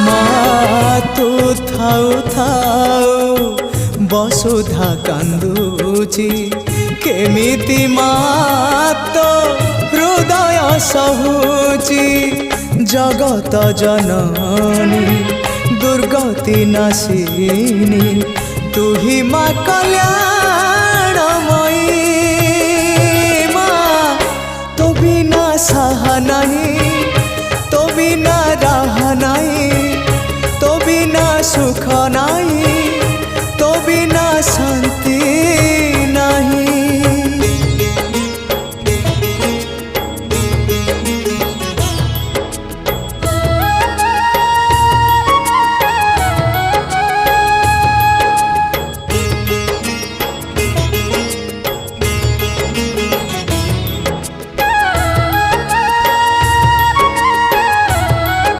মা তু থাউ থাউ বসুধা কান্দুচি কেমিতি মা তো হৃদয় সহুচি জগত জননী দুর্গতি নাশিনী তুহি মা কল্যাণময়ী মা তো বিনা সাহা नहीं तो बिना राह